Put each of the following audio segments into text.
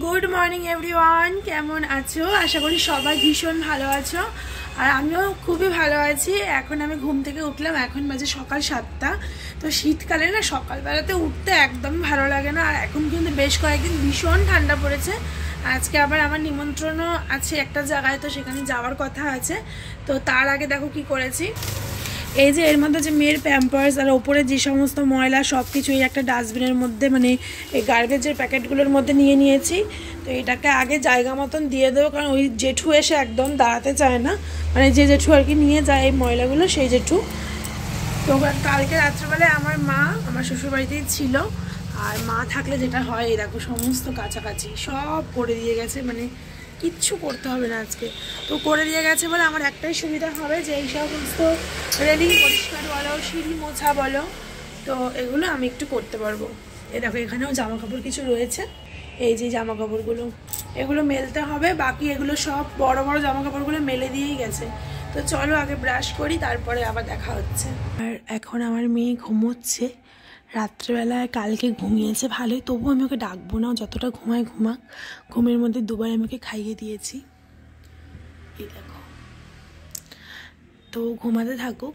Good morning everyone, কেমন আছো? আশা করি সবাই ভীষণ ভালো আছো, আর আমিও খুবই ভালো আছি। এখন আমি ঘুম থেকে উঠলাম, এখন বাজে সকাল 7টা। তো শীতকালে না সকালবেলাতে উঠতে একদম ভালো লাগে না, আর এখন কিন্তু বেশ কয়েকদিন ভীষণ ঠান্ডা পড়েছে। আজকে আবার আমার নিমন্ত্রণও আছে একটা জায়গায়, তো সেখানে যাওয়ার কথা আছে। তো তার আগে দেখো কি করেছি। এই যে এর মধ্যে যে মেয়ের প্যাম্পার্স আর ওপরে যে সমস্ত ময়লা সব কিছু এই একটা ডাস্টবিনের মধ্যে, মানে এই গার্বেজের প্যাকেটগুলোর মধ্যে নিয়ে নিয়েছি। তো এটাকে আগে জায়গা মতন দিয়ে দেবো, কারণ ওই জেঠু এসে একদম দাঁড়াতে চায় না, মানে যে জেঠু আর কি নিয়ে যায় এই ময়লাগুলো, সেই জেঠু। তো কালকে রাত্রেবেলায় আমার মা আমার শ্বশুরবাড়িতেই ছিল, আর মা থাকলে যেটা হয় এই দেখো সমস্ত কাছাকাছি সব করে দিয়ে গেছে, মানে কিচ্ছু করতে হবে না আজকে। তো করে দিয়ে গেছে বলে আমার একটাই সুবিধা হবে, যে এই সমস্ত রেলিং পরিষ্কার বলো, সিঁড়ি মোছা বলো, তো এগুলো আমি একটু করতে পারবো। এই দেখো এখানেও জামা কাপড় কিছু রয়েছে, এই যে জামা কাপড়গুলো এগুলো মেলতে হবে, বাকি এগুলো সব বড় বড় জামা কাপড়গুলো মেলে দিয়েই গেছে। তো চলো আগে ব্রাশ করি, তারপরে আবার দেখা হচ্ছে। আর এখন আমার মেয়ে ঘুমোচ্ছে, রাত্রেবেলায় কালকে ঘুমিয়েছে ভালোই, তবু আমি ওকে ডাকবো না, যতটা ঘুমায় ঘুমাক। ঘুমের মধ্যে দুবার আমি ওকে খাইয়ে দিয়েছি, এই দেখো। তো ঘুমাতে থাকুক,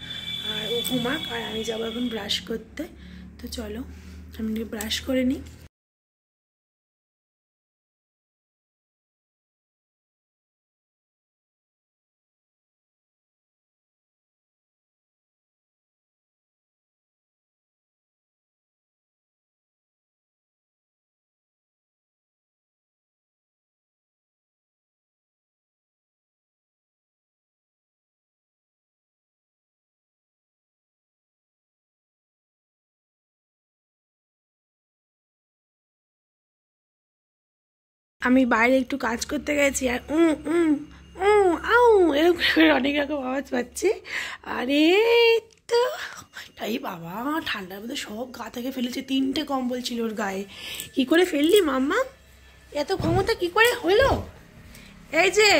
আর ও ঘুমাক, আর আমি যাবো এখন ব্রাশ করতে। তো চলো আমি ব্রাশ করে নিই। আমি বাইরে একটু কাজ করতে গেছি, আর আউ এরকম করে অনেক রকম আওয়াজ পাচ্ছি। আরে তো তাই বাবা, ঠান্ডার মধ্যে সব গা থেকে ফেলেছে, 3টে কম্বল ছিল ওর গায়ে। কি করে ফেললি মাম্মা? এত ক্ষমতা কি করে হলো? এই যে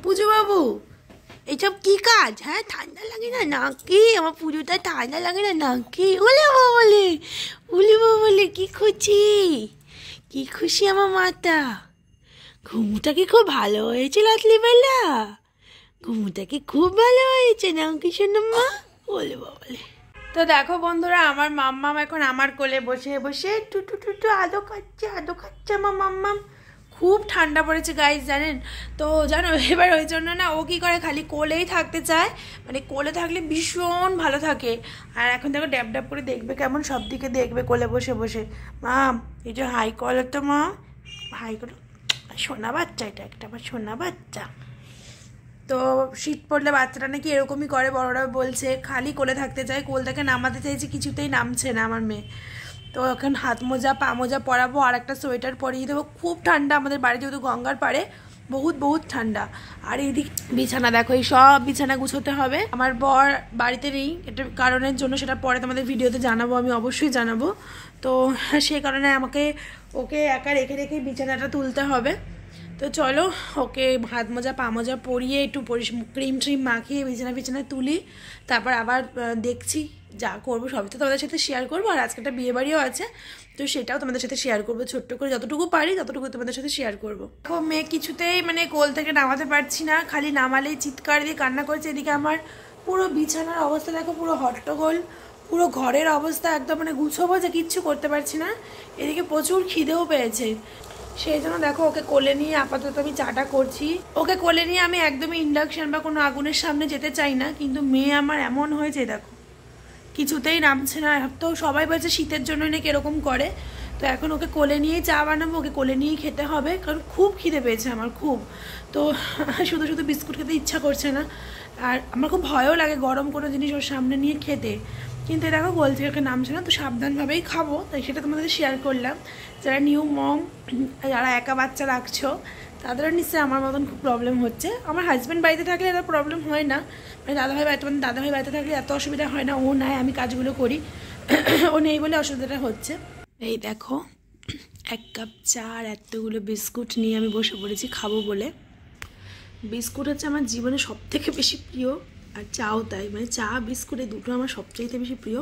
পুজো বাবু, এইসব কি কাজ? হ্যাঁ, ঠান্ডা লাগে না নাকি? আমার পুজোটা ঠান্ডা লাগে না নাকি? ওলে বলে উলি বলে কি খুশি, কি খুশি আমার মাটা। ঘুমটা কি খুব ভালো হয়েছে রাত্রিবেলা? ঘুমটা কি খুব ভালো হয়েছে নাকি সোনাম্মা? বলে বলে। তো দেখো বন্ধুরা, আমার মাম্মাম এখন আমার কোলে বসে বসে টুটু টুটু আদো খাচ্ছে আমার মাম্মাম। খুব ঠান্ডা পড়েছে গাইস, জানেন তো? জানো এবার ওই জন্য না ও কী করে, খালি কোলেই থাকতে চায়, মানে কোলে থাকলে ভীষণ ভালো থাকে। আর এখন দেখো ড্যাব ড্যাব করে দেখবে, কেমন সব দিকে দেখবে কোলে বসে বসে। মা এই যে হাই করো তো, মা হাই করো। সোনা বাচ্চা, এটা একটা আমার সোনা বাচ্চা। তো শীত পড়লে বাচ্চাটা নাকি এরকমই করে, বড়রা বলছে, খালি কোলে থাকতে চায়। কোল থেকে নামাতে চাইছি, কিছুতেই নামছে না আমার মেয়ে। তো এখন হাত মোজা পা মোজা পরাবো, আর একটা সোয়েটার পরিয়ে দেবো। খুব ঠান্ডা আমাদের বাড়ি, যেহেতু গঙ্গার পাড়ে, বহুত ঠান্ডা। আর এইদিক বিছানা দেখো, এই সব বিছানা গুছোতে হবে। আমার বর বাড়িতে নেই, এটা কারণের জন্য, সেটা পরে তোমাদের ভিডিওতে জানাবো, আমি অবশ্যই জানাবো। তো সেই কারণে আমাকে ওকে একা রেখে রেখে বিছানাটা তুলতে হবে। তো চলো ওকে হাত মোজা পা মোজা পরিয়ে একটু ক্রিম ট্রিম মাখিয়ে বিছানায় তুলি, তারপর আবার দেখছি যা করবো সবই তো তোমাদের সাথে শেয়ার করবো। আর আজকে একটা বিয়েবাড়িও আছে, তো সেটাও তোমাদের সাথে শেয়ার করবো, ছোট্ট করে যতটুকু পারি ততটুকু তোমাদের সাথে শেয়ার করবো। দেখো মেয়ে কিছুতেই মানে কোল থেকে নামাতে পারছি না, খালি নামালেই চিৎকার দিয়ে কান্না করছে। এদিকে আমার পুরো বিছানার অবস্থা দেখো, পুরো হট্টগোল, পুরো ঘরের অবস্থা একদম, মানে গুছোবো যে কিচ্ছু করতে পারছি না। এদিকে প্রচুর খিদেও পেয়েছে, সেই জন্য দেখো ওকে কোলে নিয়ে আপাতত আমি চাটা করছি। ওকে কোলে নিয়ে আমি একদমই ইন্ডাকশন বা কোনো আগুনের সামনে যেতে চাই না, কিন্তু মেয়ে আমার এমন হয়েছে দেখো, কিছুতেই নামছে না। তো সবাই বলছে শীতের জন্যই নাকি এরকম করে। তো এখন ওকে কোলে নিয়েই চা বানাবো, ওকে কোলে নিয়েই খেতে হবে, কারণ খুব খিদে পেয়েছে আমার, খুব। তো শুধু শুধু বিস্কুট খেতে ইচ্ছা করছে না, আর আমার খুব ভয়ও লাগে গরম কোনো জিনিস ওর সামনে নিয়ে খেতে। কিন্তু দেখো কোল থেকে ওকে নামছে না, তো সাবধানভাবেই খাবো, তাই সেটা তোমাদের শেয়ার করলাম। যারা নিউ মম, যারা একা বাচ্চা রাখছো, তাদেরও নিশ্চয়ই আমার মতন খুব প্রবলেম হচ্ছে। আমার হাজব্যান্ড বাড়িতে থাকলে এত প্রবলেম হয় না, মানে দাদাভাই বাড়িতে থাকলে এত অসুবিধা হয় না। ও নাই, আমি কাজগুলো করি, ও নেই বলে অসুবিধাটা হচ্ছে। এই দেখো 1 কাপ চা আর এতগুলো বিস্কুট নিয়ে আমি বসে পড়েছি খাবো বলে। বিস্কুট হচ্ছে আমার জীবনে সবথেকে বেশি প্রিয়, আর চাও তাই, মানে চা বিস্কুট এই দুটো আমার সবচাইতে বেশি প্রিয়।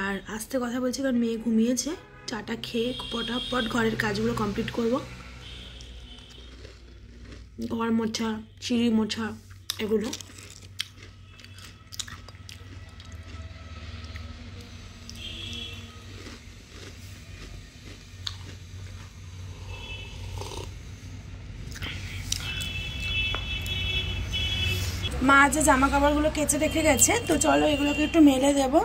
আর আস্তে কথা বলছি কারণ মেয়ে ঘুমিয়েছে। চাটা খেয়ে পটাপট ঘরের কাজগুলো কমপ্লিট করব। ঘর মোছা, সিঁড়ি মোছা, এগুলো। মা যে জামা কাপড়গুলো কেচে রেখে গেছে, তো চলো এগুলোকে একটু মেলে দেবো।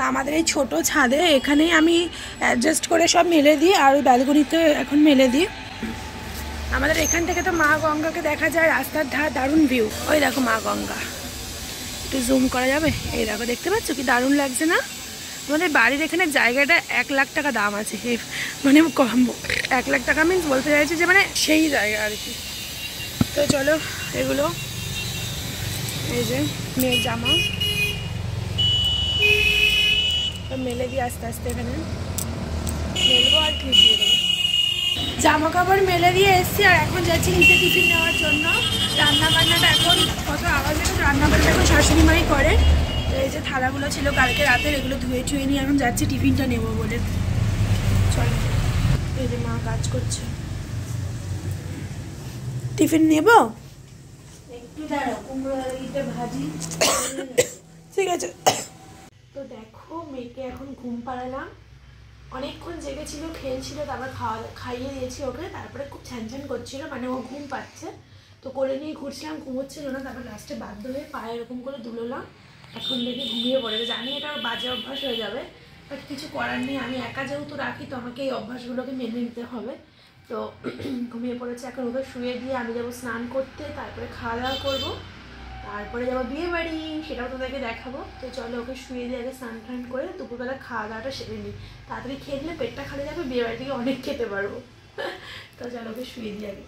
আমাদের এই ছোটো ছাদে এখানেই আমি অ্যাডজাস্ট করে সব মেলে দিই, আর ওই ব্যালকনিতে এখন মেলে দিই। আমাদের এখান থেকে তো মা গঙ্গাকে দেখা যায়, রাস্তার ধার, দারুণ ভিউ। ওই দেখো মা গঙ্গা, একটু জুম করা যাবে? এই দেখো, দেখতে পাচ্ছ কি দারুণ লাগছে না? আমাদের বাড়ির এখানে জায়গাটা 1 লাখ টাকা দাম আছে, মানে কম 1 লাখ টাকা মিন্স বলতে চাইছি যে মানে সেই জায়গা আর কি। তো চলো এগুলো, এই যে মেয়ের জামা মেলে দিয়ে আস্তে আস্তে এখানে মেলবো আর ক্লিপ দিয়ে দেবো। জামা কাপড় মেলে দিয়ে এসছি, আর এখন যাচ্ছি নিচে টিফিন নেওয়ার জন্য। রান্না বান্নাটা এখন কত আওয়াজ, এখন রান্না বান্না এখন শাশুড়ি মাই করে। তো এই যে থালাগুলো ছিল কালকে রাতের, এগুলো ধুয়ে ছুঁয়ে নিয়ে এখন যাচ্ছি টিফিনটা নেবো বলে। চলো, এই যে মা কাজ করছে, টিফিন নেব একটু দাঁড়াও, কুমড়ো আলুটা ভাজি। ঠিক আছে। তো দেখো মেয়েকে এখন ঘুম পাড়ালাম, অনেকক্ষণ জেগেছিল, খেলছিল, তারপর খাইয়ে দিয়েছি ওকে। তারপরে খুব ছ্যান করছিল, মানে ও ঘুম পাচ্ছে, তো কোলে নিয়ে ঘুরছিলাম, ঘুমোচ্ছিল না। তারপর লাস্টে বাধ্য হয়ে পায়ে এরকম করে দুলোলাম, এখন দেখি ঘুমিয়ে পড়েছে। জানি এটা বাজে অভ্যাস হয়ে যাবে, বাট কিছু করার নেই, আমি একা যেহেতু রাখি তো আমাকে এই অভ্যাসগুলোকে মেনে নিতে হবে। তো ঘুমিয়ে পড়েছে, এখন ওকে শুয়ে দিয়ে আমি যাবো স্নান করতে, তারপরে খাওয়া দাওয়া করবো, তারপরে যাবো বিয়ে বাড়ি, সেটাও তোদেরকে দেখাবো। তো চলো ওকে শুয়ে দিয়ে আগে স্নান টান করে দুপুরবেলা খাওয়া দাওয়াটা সেরে নিই, তাড়াতাড়ি খেয়ে নিলে পেটটা খালি যাবে, বিয়ে বাড়ি থেকে অনেক খেতে পারবো। তো চলো ওকে শুয়ে দিয়ে আগে।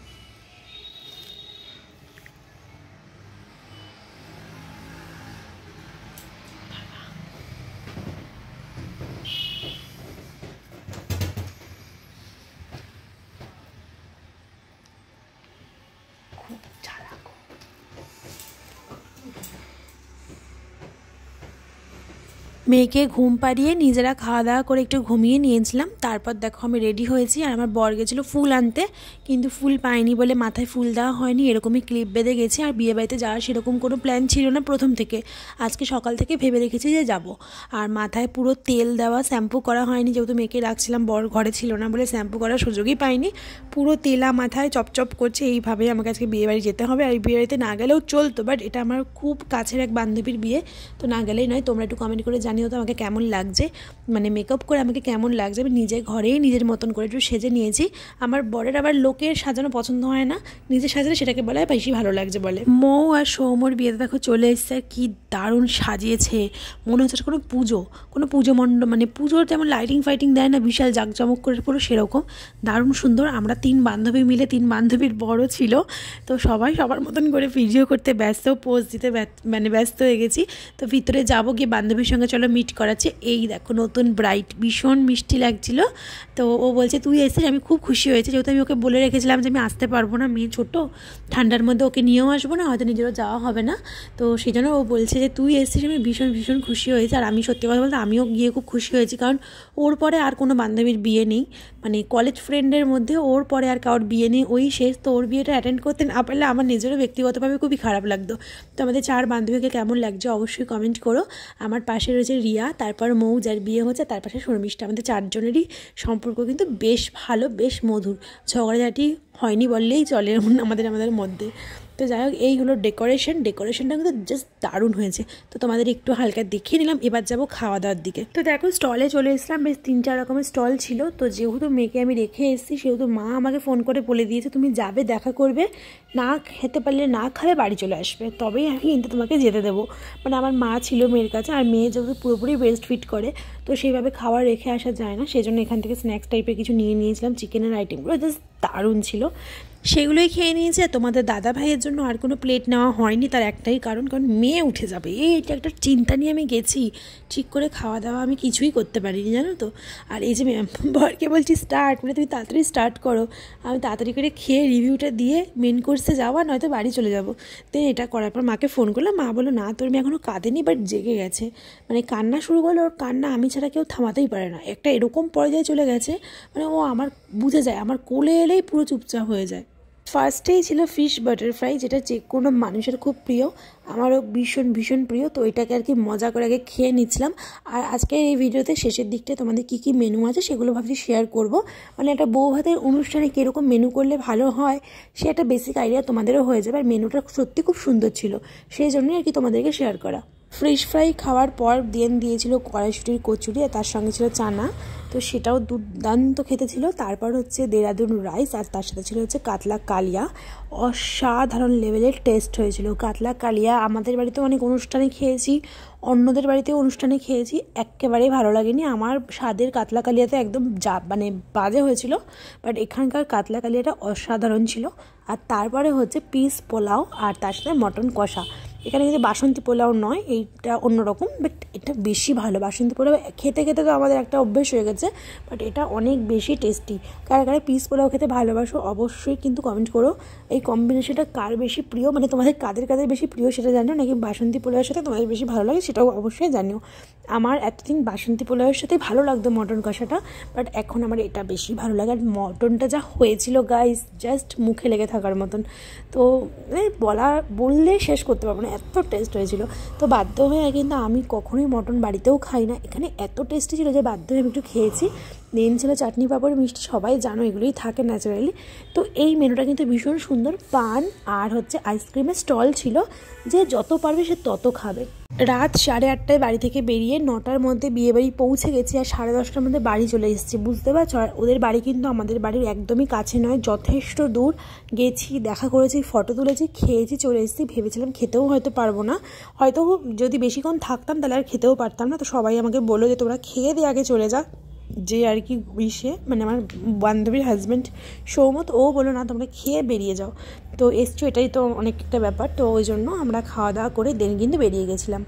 মেয়েকে ঘুম পাড়িয়ে নিজেরা খাওয়া দাওয়া করে একটু ঘুমিয়ে নিয়েছিলাম। তারপর দেখো আমি রেডি হয়েছি, আর আমার বর গেছিলো ফুল আনতে, কিন্তু ফুল পাইনি বলে মাথায় ফুল দেওয়া হয়নি, এরকমই ক্লিপ বেঁধে গেছি। আর বিয়েবাড়িতে যাওয়ার সেরকম কোনো প্ল্যান ছিল না প্রথম থেকে, আজকে সকাল থেকে ভেবে রেখেছি যে যাব। আর মাথায় পুরো তেল দেওয়া, শ্যাম্পু করা হয়নি, যেহেতু মেয়েকে রাখছিলাম, বর ঘরে ছিল না বলে শ্যাম্পু করার সুযোগই পাইনি। পুরো তেলা মাথায় চপচপ করছে, এইভাবে আমাকে আজকে বিয়েবাড়ি যেতে হবে। আর এই বিয়েবাড়িতে না গেলেও চলতো, বাট এটা আমার খুব কাছের এক বান্ধবীর বিয়ে, তো না গেলেই নয়। তোমরা একটু কমেন্ট করে জানিও তো আমাকে কেমন লাগছে, মানে মেকআপ করে আমাকে কেমন লাগছে। আমি নিজে ঘরেই নিজের মতন করে একটু সেজে নিয়েছি। আমার বরের আবার লোকের সাজানো পছন্দ হয় না, নিজে সাজালে সেটাকে বলে বেশি ভালো লাগছে বলে। মৌ আর সৌমর বিয়েতে দেখো চলে এসছে, কি দারুণ সাজিয়েছে, মনে হচ্ছে কোনো পুজো মণ্ডপ, মানে পুজোর যেমন লাইটিং ফাইটিং দেয় না বিশাল জাঁকজমক করে, পুরো সেরকম দারুণ সুন্দর। আমরা 3 বান্ধবী মিলে, 3 বান্ধবীর বড় ছিল, তো সবাই সবার মতন করে ভিডিও করতে ব্যস্ত, পোজ দিতে মানে ব্যস্ত হয়ে গেছি। তো ভিতরে যাবো, গিয়ে বান্ধবীর সঙ্গে চলো মিট করাচ্ছে। এই দেখো নতুন ব্রাইট, ভীষণ মিষ্টি লাগছিল। তো ও বলছে তুই এসেছিস, আমি খুব খুশি হয়েছে, যেহেতু আমি ওকে বলে রেখেছিলাম যে আমি আসতে পারবো না, মেয়ে ছোটো, ঠান্ডার মধ্যে ওকে নিয়েও আসবো না, হয়তো নিজেরও যাওয়া হবে না। তো সেই জন্য ও বলছে যে তুই এসেছিস, আমি ভীষণ ভীষণ খুশি হয়েছি। আর আমি সত্যি কথা বলতে আমিও গিয়ে খুব খুশি হয়েছি, কারণ ওর পরে আর কোনো বান্ধবীর বিয়ে নেই, মানে কলেজ ফ্রেন্ডের মধ্যে ওর পরে আর কারোর বিয়ে নেই, ওই শেষ। তো ওর বিয়েটা অ্যাটেন্ড করতে না পারলে আমার নিজেরও ব্যক্তিগতভাবে খুবই খারাপ লাগতো। তো আমাদের 4 বান্ধবীকে কেমন লাগছে অবশ্যই কমেন্ট করো। আমার পাশে রয়েছে রিয়া, তারপর মৌ যার বিয়ে হচ্ছে, তার পাশে শর্মিষ্ঠা। আমাদের 4 জনেরই সম্পর্ক কিন্তু বেশ ভালো, বেশ মধুর, ঝগড়াঝাটি হয়নি বললেই চলে আমাদের মধ্যে। তো যাই হোক, এই হলো ডেকোরেশনটা কিন্তু জাস্ট দারুণ হয়েছে। তো তোমাদের একটু হালকা দেখিয়ে নিলাম, এবার যাবো খাওয়া দাওয়ার দিকে। তো দেখো স্টলে চলে এসলাম, বেশ 3-4 রকমের স্টল ছিল। তো যেহেতু মেয়েকে আমি রেখে এসেছি, সেহেতু মা আমাকে ফোন করে বলে দিয়েছে তুমি যাবে, দেখা করবে, না খেতে পারলে না খাবে, বাড়ি চলে আসবে, তবেই আমি কিন্তু তোমাকে যেতে দেবো। মানে আমার মা ছিল মেয়ের কাছে, আর মেয়ে যেহেতু পুরোপুরি ব্রেস্ট ফিট করে, তো সেইভাবে খাবার রেখে আসা যায় না, সেই জন্য এখান থেকে স্ন্যাক্স টাইপের কিছু নিয়ে নিয়েছিলাম। চিকেনের আইটেমগুলো জাস্ট দারুণ ছিল, সেগুলোই খেয়ে নিয়েছে। তোমাদের দাদা ভাইয়ের জন্য আর কোনো প্লেট নেওয়া হয়নি, তার একটাই কারণ মেয়ে উঠে যাবে, এইটা একটা চিন্তা নিয়ে আমি গেছি। ঠিক করে খাওয়া দাওয়া আমি কিছুই করতে পারিনি, জানো তো। আর এই যে বরকে বলছি স্টার্ট, মানে তুমি তাড়াতাড়ি স্টার্ট করো, আমি তাড়াতাড়ি করে খেয়ে রিভিউটা দিয়ে মেন কোর্সে যাওয়া, নয়তো বাড়ি চলে যাবো। দেন এটা করার পর মাকে ফোন করলাম, মা বললো না তোর মেয়ে এখনও কাঁদেনি, বাট জেগে গেছে, মানে কান্না শুরু করলো। ওর কান্না আমি ছাড়া কেউ থামাতেই পারে না, একটা এরকম পর্যায়ে চলে গেছে, মানে ও আমার বুঝে যায়, আমার কোলে এলেই পুরো চুপচাপ হয়ে যায়। ফার্স্টেই ছিল ফিশ বাটার ফ্রাই, যেটা যে কোনো মানুষের খুব প্রিয়, আমারও ভীষণ ভীষণ প্রিয়। তো এটাকে আর কি মজা করে আগে খেয়ে নিচ্ছিলাম। আর আজকের এই ভিডিওতে শেষের দিকটায় তোমাদের কী কী মেনু আছে সেগুলো ভাবছি শেয়ার করব। মানে একটা বউ ভাতের অনুষ্ঠানে কীরকম মেনু করলে ভালো হয় সে একটা বেসিক আইডিয়া তোমাদেরও হয়ে যাবে। আর মেনুটা সত্যি খুব সুন্দর ছিল, সেই জন্যই আর কি তোমাদেরকে শেয়ার করা। ফিশ ফ্রাই খাওয়ার পর দিয়েছিল কড়াইশুটির কচুরি, আর তার সঙ্গে ছিল চানা, তো সেটাও দুর্দান্ত খেতে ছিল। তারপর হচ্ছে দেরাদুন রাইস, আর তার সাথে ছিল হচ্ছে কাতলা কালিয়া। অসাধারণ লেভেলের টেস্ট হয়েছিল কাতলা কালিয়া। আমাদের বাড়িতে অনেক অনুষ্ঠানে খেয়েছি, অন্যদের বাড়িতেও অনুষ্ঠানে খেয়েছি, একেবারেই ভালো লাগেনি। আমার স্বাদের কাতলা কালিয়াতে একদম মানে বাজে হয়েছিল, বাট এখানকার কাতলা কালিয়াটা অসাধারণ ছিল। আর তারপরে হচ্ছে পিস পোলাও, আর তার সাথে মটন কষা। এখানে কিন্তু বাসন্তী পোলাও নয়, এইটা অন্যরকম, বাট এটা বেশি ভালো। বাসন্তী পোলাও খেতে খেতে তো আমাদের একটা অভ্যেস হয়ে গেছে, বাট এটা অনেক বেশি টেস্টি। কারা কারা পিস পোলাও খেতে ভালোবাসো অবশ্যই কিন্তু কমেন্ট করো এই কম্বিনেশনটা কার বেশি প্রিয়, মানে তোমাদের কাদের কাদের বেশি প্রিয় সেটা জানিও, নাকি বাসন্তী পোলাওয়ের সাথে তোমাদের বেশি ভালো লাগে সেটাও অবশ্যই জানিও। আমার এতদিন বাসন্তী পোলাওয়ের সাথে ভালো লাগতো মটন কষাটা, বাট এখন আমার এটা বেশি ভালো লাগে। আর মটনটা যা হয়েছিল গাইস, জাস্ট মুখে লেগে থাকার মতন। তো বললে শেষ করতে পারবো না, এত টেস্ট হয়েছিল। তো বাধ্য হয়ে কিন্তু আমি কখনোই মটন বাড়িতেও খাই না, এখানে এত টেস্টি ছিল যে বাধ্য হয়ে আমি একটু খেয়েছি। দেন ছিল চাটনি পাঁপড় মিষ্টি, সবাই জানো এগুলোই থাকে ন্যাচারালি। তো এই মেনুটা কিন্তু ভীষণ সুন্দর। পান আর হচ্ছে আইসক্রিমের স্টল ছিল, যে যত পারবে সে তত খাবে। রাত 8:30টায় বাড়ি থেকে বেরিয়ে 9টার মধ্যে বিয়েবাড়ি পৌঁছে গেছি, আর 10:30টার মধ্যে বাড়ি চলে এসেছি, বুঝতে পারছো। আর ওদের বাড়ি কিন্তু আমাদের বাড়ির একদমই কাছে নয়, যথেষ্ট দূর। গেছি, দেখা করেছি, ফটো তুলেছি, খেয়েছি, চলে এসেছি। ভেবেছিলাম খেতেও হয়তো পারবো না, হয়তো যদি বেশিক্ষণ থাকতাম তাহলে আর খেতেও পারতাম না। তো সবাই আমাকে বললো যে তোমরা খেয়ে দিয়ে আগে চলে যা, যে আর কি মানে আমার বান্ধবীর হাজব্যান্ড সৌমত, ও বললো না তোমরা খেয়ে বেরিয়ে যাও। তো এসছো, এটাই তো অনেক একটা ব্যাপার। তো ওই জন্য আমরা খাওয়া দাওয়া করে দেন কিন্তু বেরিয়ে গেছিলাম।